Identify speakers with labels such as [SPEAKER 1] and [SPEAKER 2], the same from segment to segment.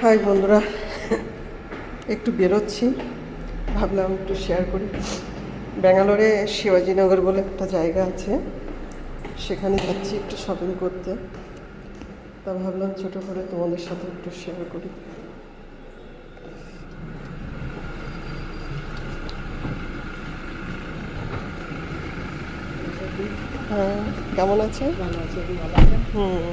[SPEAKER 1] High বন্ধুরা, একটু বেরোচ্ছি, ভাবলাম একটু শেয়ার করি। ব্যাঙ্গালোরে শিবাজীনগর বলে একটা জায়গা আছে, সেখানে যাচ্ছি একটু শপিং করতে। তা ভাবলাম ছোটো করে তোমাদের সাথে একটু শেয়ার করি। হ্যাঁ, কেমন আছে? হুম,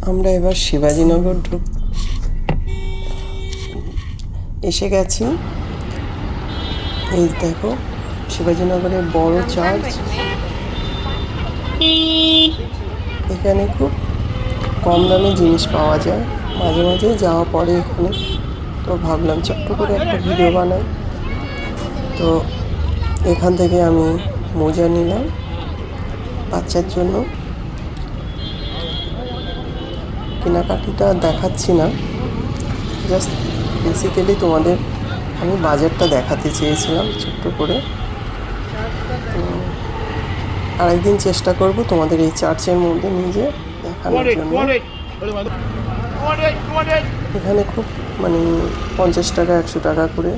[SPEAKER 1] আমরা এবার শিবাজীনগর এসে গেছি। এই দেখো শিবাজীনগরের বড় চার্চ। এখানে খুব কম দামে জিনিস পাওয়া যায়, মাঝে মাঝে যাওয়া পড়ে এখানে। তো ভাবলাম ছোট্ট করে একটা ভিডিও বানাই। তো এখান থেকে আমি মোজা নিলাম বাচ্চার জন্য। কেনাকাটিটা দেখাচ্ছি না, জাস্ট বেসিক্যালি তোমাদের আমি বাজারটা দেখাতে চেয়েছিলাম ছোট্ট করে। তো আরেকদিন চেষ্টা করব তোমাদের এই চার্চের মধ্যে নিয়ে যেয়ে দেখানোর জন্য। এখানে খুব মানে 50 টাকা 100 টাকা করে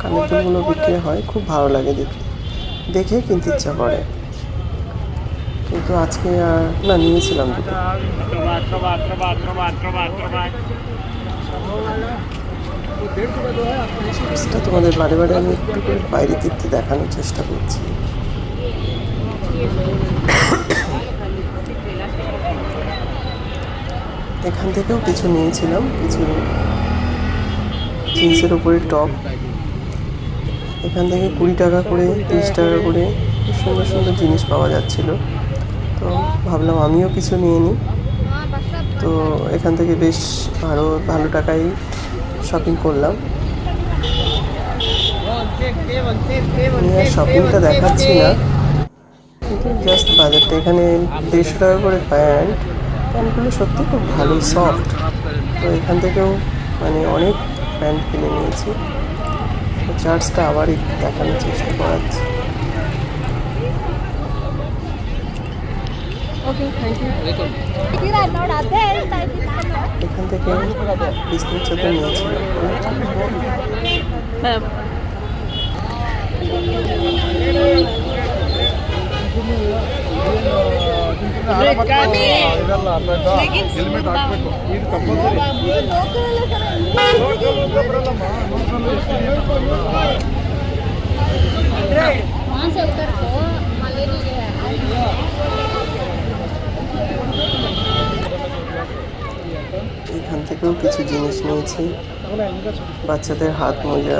[SPEAKER 1] কানের দুলগুলো বিক্রি হয়, খুব ভালো লাগে দেখে কিনতে ইচ্ছা করে। কিন্তু আজকে আর না, নিয়েছিলাম দুটো। তোমাদের বারে বারে আমি একটু করে বাইরে দিক দিয়ে দেখানোর চেষ্টা করছি। এখান থেকেও কিছু নিয়েছিলাম, কিছু জিন্সের উপরে টপ। এখান থেকে 20 টাকা করে 30 টাকা করে খুব সুন্দর সুন্দর জিনিস পাওয়া যাচ্ছিল। তো ভাবলাম আমিও কিছু নিয়ে নিই। তো এখান থেকে বেশ ভালো টাকায় শপিং করলাম। শপিংটা দেখাচ্ছি না, কিন্তু জাস্ট বাজারটা। এখানে 150 টাকা করে প্যান্টগুলো সত্যি খুব ভালো, সফট। তো এখান থেকেও মানে অনেক প্যান্ট কিনে নিয়েছি। চার্জটা আবার দেখানোর চেষ্টা করাচ্ছি। এখান থেকে বিস্কুট চাদর নিয়েছিলাম। এখান থেকেও কিছু জিনিস নিয়েছি, বাচ্চাদের হাত মোজা,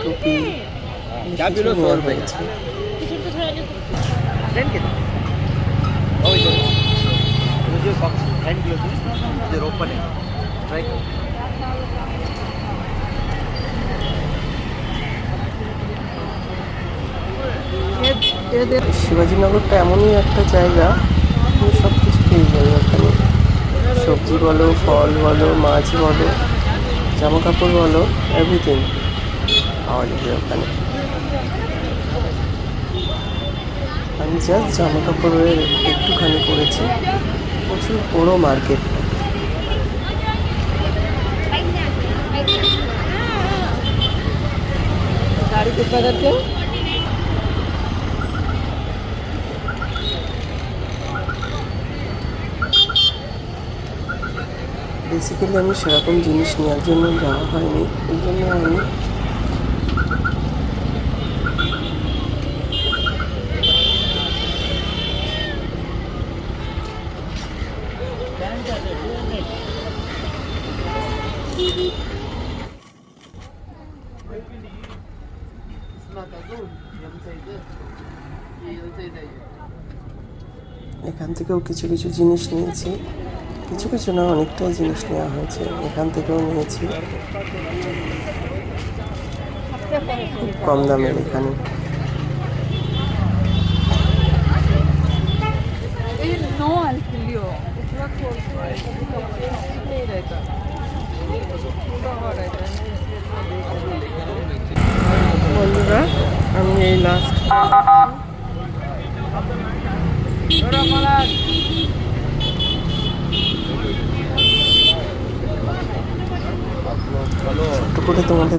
[SPEAKER 1] টুপি, নেওয়া হয়েছে। শিবাজীনগরটা এমনই একটা জায়গা, তুমি সব কিছু পেয়ে যাবে ওখানে। সবজি বলো, ফল বলো, মাছ বলো, জামা কাপড় বলো, এভরিথিং পাওয়া যাবে ওখানে। আমি জাস্ট জামা কাপড়ের একটুখানি করেছি, প্রচুর বড়ো মার্কেট। গাড়ি কোথায় যাচ্ছে? বেসিক্যালি আমি সেরকম জিনিস নেওয়ার জন্য যাওয়া হয়নি, এই জন্য আমি এখান থেকেও কিছু কিছু জিনিস নিয়েছি, কিছু কিছু না, অনেকটাই জিনিস নেওয়া হয়েছে। এখান থেকেও নিয়েছি। খুব কম দামের এখানে।
[SPEAKER 2] No alquilio.
[SPEAKER 1] বন্ধুরা, আমি এই লাস্ট ছোট্ট করে তোমাদের